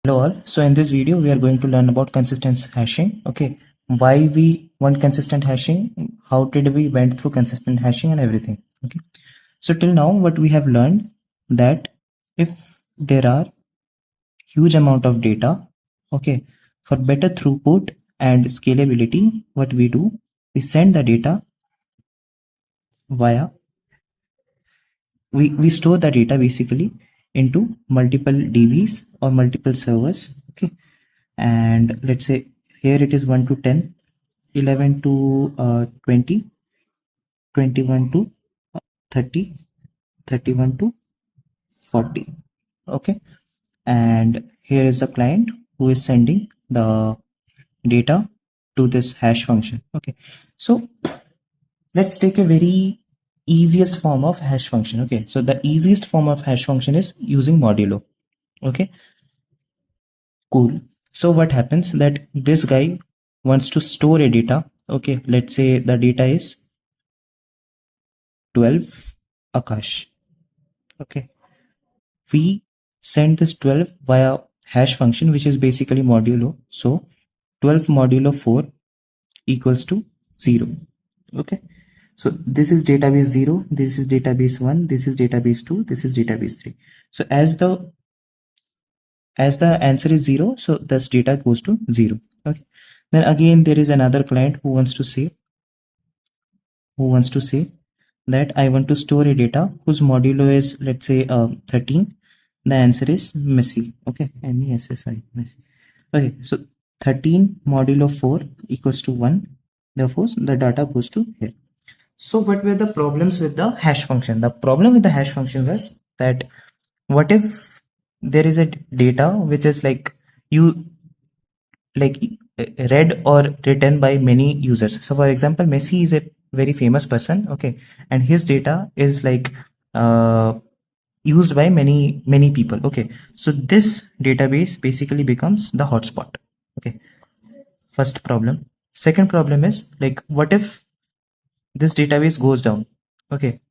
Hello all. So in this video we are going to learn about consistent hashing. Okay, why we want consistent hashing, how did we went through consistent hashing and everything. Okay, so till now what we have learned that if there are huge amount of data, okay, for better throughput and scalability, what we do, we send the data via we store the data basically into multiple DBs or multiple servers. Okay, and let's say here it is 1 to 10, 11 to 20, 21 to 30, 31 to 40. Okay, and here is the client who is sending the data to this hash function. Okay, so let's take a very easiest form of hash function. Okay, so the easiest form of hash function is using modulo. Okay, cool. So what happens that this guy wants to store a data. Okay, let's say the data is 12 Akash. Okay, we send this 12 via hash function, which is basically modulo. So 12 modulo 4 equals to 0. Okay, so this is database 0, this is database 1, this is database 2, this is database 3. So as the answer is 0, so this data goes to 0. Okay, then again there is another client who wants to say that I want to store a data whose modulo is, let's say, 13. The answer is messy. Okay, MESSI, messy. Okay, so 13 modulo 4 equals to 1. Therefore, the data goes to here. So what were the problems with the hash function? The problem with the hash function was that what if there is a data which is like you like read or written by many users. So for example, Messi is a very famous person, okay, and his data is like used by many people. Okay, so this database basically becomes the hotspot. Okay, first problem. Second problem is like what if this database goes down? Okay,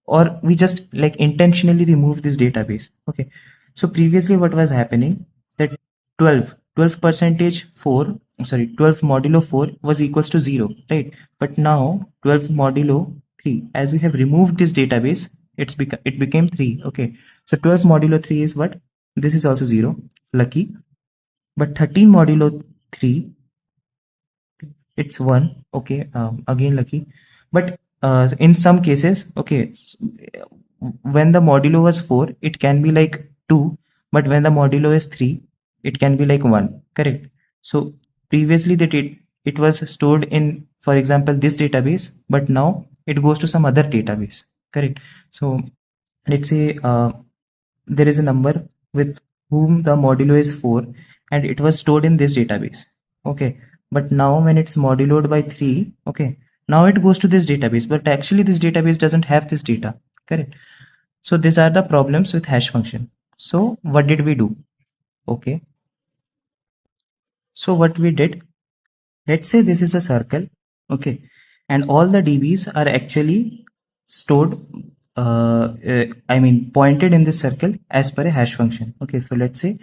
or we just like intentionally remove this database. Okay, so previously what was happening that 12 percentage 4, sorry, 12 modulo 4 was equals to 0, right? But now 12 modulo 3, as we have removed this database, it became 3. Okay, so 12 modulo 3 is what? This is also 0, lucky. But 13 modulo 3, it's 1. Okay, again lucky. But in some cases, okay, when the modulo was 4, it can be like 2, but when the modulo is 3, it can be like 1. Correct. So previously it was stored in, for example, this database, but now it goes to some other database. Correct. So let's say there is a number with whom the modulo is 4 and it was stored in this database. Okay, but now when it's moduloed by 3, okay, now it goes to this database, but actually this database doesn't have this data. Correct. So these are the problems with hash function. So what did we do? Okay, so what we did, let's say this is a circle. Okay, and all the dbs are actually stored I mean pointed in this circle as per a hash function. Okay, so let's say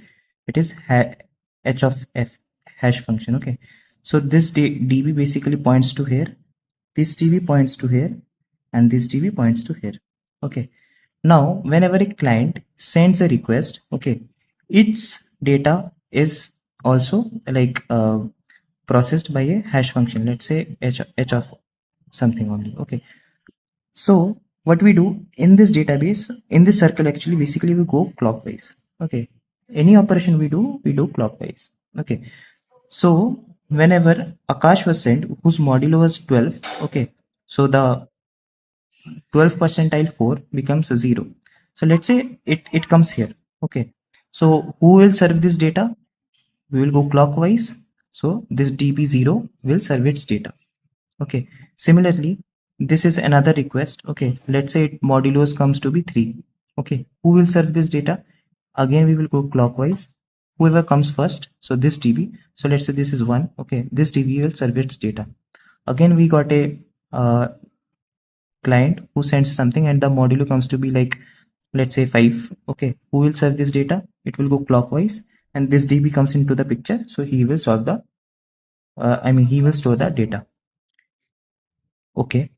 it is h of f hash function. Okay, so this db basically points to here, this db points to here, and this db points to here. Okay, now whenever a client sends a request, okay, its data is also like processed by a hash function, let's say h of something only. Okay, so what we do in this database, in this circle, actually basically we go clockwise. Okay, any operation we do clockwise. Okay, so whenever Akash was sent, whose modulo was 12, okay, so the 12 percentile 4 becomes a 0. So let's say it comes here. Okay, so who will serve this data? We will go clockwise, so this db0 will serve its data. Okay, similarly this is another request. Okay, let's say modulos comes to be 3. Okay, who will serve this data? Again we will go clockwise, whoever comes first, so this db, so let's say this is 1. Okay, this db will serve its data. Again we got a client who sends something and the modulo comes to be like, let's say 5. Okay, who will serve this data? It will go clockwise, and this DB comes into the picture. So he will solve the he will store the data. Okay,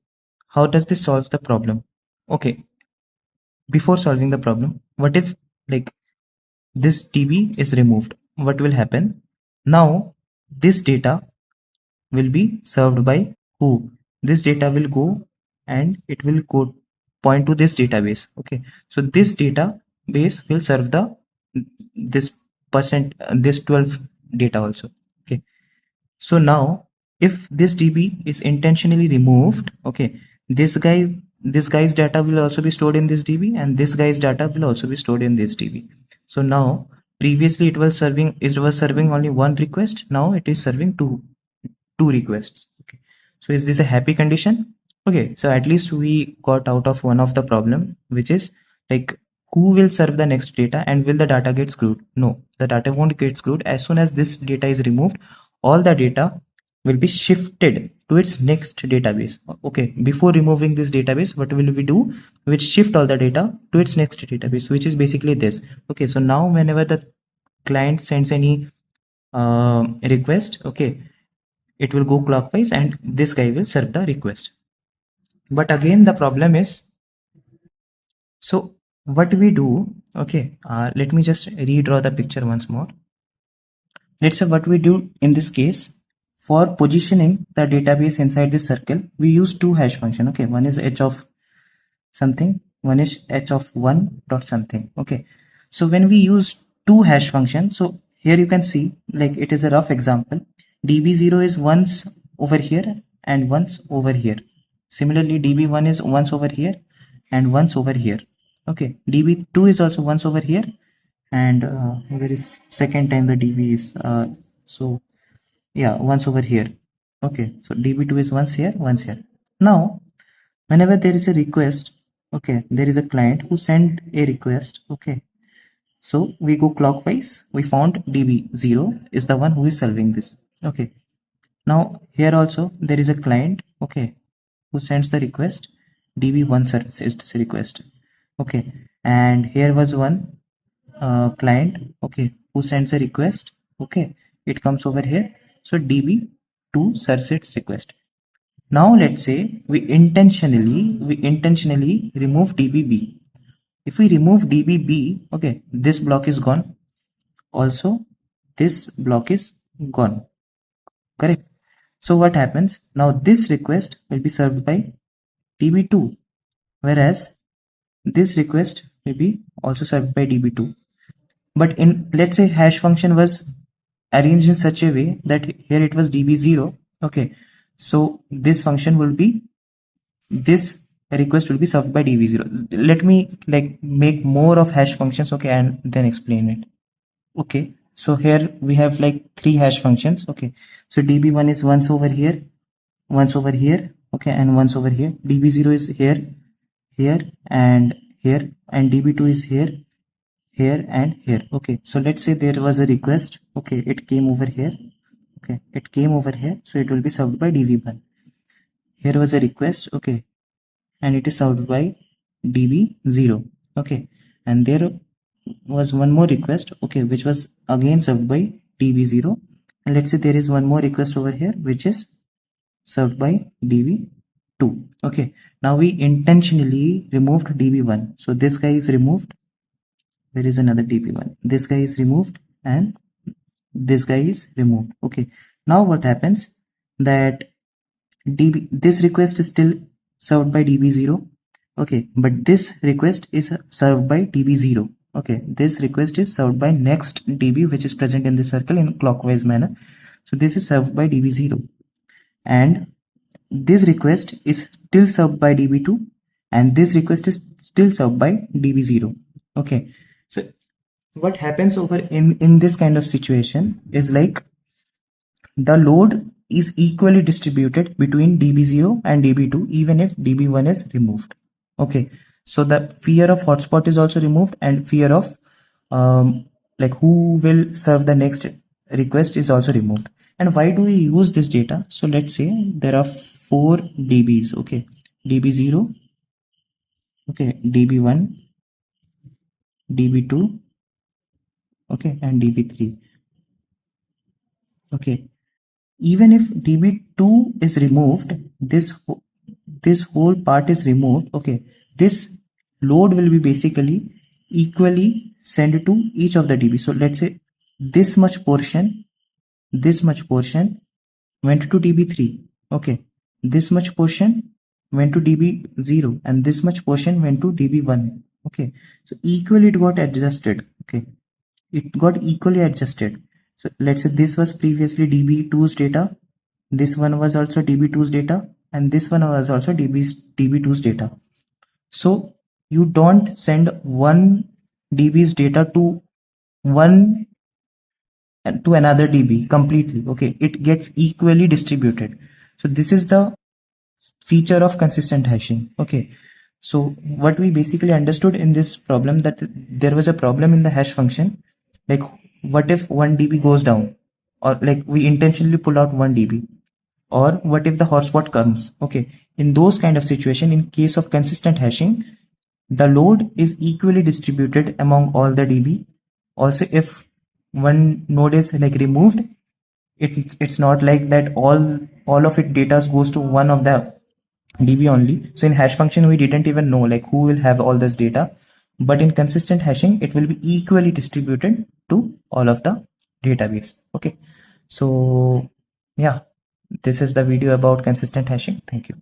how does this solve the problem? Okay, before solving the problem, what if like this DB is removed? What will happen? Now this data will be served by who? This data will go and it will go point to this database. Okay, so this database will serve the this this 12 data also. Okay, so now if this DB is intentionally removed, okay, this guy's data will also be stored in this DB, and this guy's data will also be stored in this DB. So now previously it was serving only one request, now it is serving two requests. Okay, so is this a happy condition? Okay, so at least we got out of one of the problem, which is like who will serve the next data, and will the data get screwed? No, the data won't get screwed. As soon as this data is removed, all the data will be shifted to its next database. Okay, before removing this database, what will we do? We'll shift all the data to its next database, which is basically this. Okay, so now whenever the client sends any request, okay, it will go clockwise and this guy will serve the request. But again the problem is, so what we do, okay, let me just redraw the picture once more. Let's say what we do in this case, for positioning the database inside this circle, we use two hash function. Okay, one is h of something, one is h of one dot something. Okay, so when we use two hash functions, so here you can see like it is a rough example. db0 is once over here and once over here. Similarly, db1 is once over here and once over here. Okay, db2 is also once over here, and where is second time the db is so yeah, once over here. Okay, so db2 is once here, once here. Now whenever there is a request, okay, there is a client who sent a request. Okay, so we go clockwise, we found db0 is the one who is serving this. Okay, now here also there is a client, okay, who sends the request. db1 serves its request. Okay, and here was one client, okay, who sends a request. Okay, it comes over here, so db2 serves its request. Now let's say we intentionally remove dbb. If we remove dbb, okay, this block is gone. Also, this block is gone. Correct. So what happens? Now this request will be served by db2, whereas this request will be also served by db2. But in, let's say, hash function was arranged in such a way that here it was db0. Okay, so this function will be, this request will be served by db0. Let me like make more of hash functions, okay, and then explain it. Okay, so here we have like three hash functions. Okay, so db1 is once over here, once over here, okay, and once over here. db0 is here, here, and here, and db2 is here, here, and here. Okay, so let's say there was a request. Okay, it came over here. Okay, it came over here, so it will be served by db1. Here was a request. Okay, and it is served by db0. Okay, and there was one more request, okay, which was again served by db0. And let's say there is one more request over here which is served by db2. Okay, now we intentionally removed db1, so this guy is removed. There is another db1, this guy is removed, and this guy is removed. Okay, now what happens, that this request is still served by db0. Okay, but this request is served by db0. Okay, this request is served by next db which is present in the circle in clockwise manner. So this is served by db0, and this request is still served by db2, and this request is still served by db0. Okay, so what happens over in this kind of situation is like the load is equally distributed between db0 and db2 even if db1 is removed. Okay, so the fear of hotspot is also removed, and fear of like who will serve the next request is also removed. And why do we use this data? So let's say there are 4 dbs. Okay, db0, okay, db1, db2, okay, and db3. Okay, even if db2 is removed, this whole part is removed. Okay, this load will be basically equally sent to each of the db. So let's say this much portion went to db3. Okay, this much portion went to db0, and this much portion went to db1. Okay, so equally it got adjusted. Okay, it got equally adjusted. So let's say this was previously db2's data, this one was also db2's data, and this one was also db2's data. So you don't send one db's data to one and to another db completely. Okay, it gets equally distributed. So this is the feature of consistent hashing. Okay, so what we basically understood in this problem, that there was a problem in the hash function, like what if 1 db goes down, or like we intentionally pull out 1 db, or what if the hotspot comes. Okay, in those kind of situation, in case of consistent hashing, the load is equally distributed among all the db. Also, if one node is like removed, it's not like that all of it data goes to one of the db only. So in hash function we didn't even know like who will have all this data, but in consistent hashing it will be equally distributed to all of the database. Okay, so yeah, this is the video about consistent hashing. Thank you.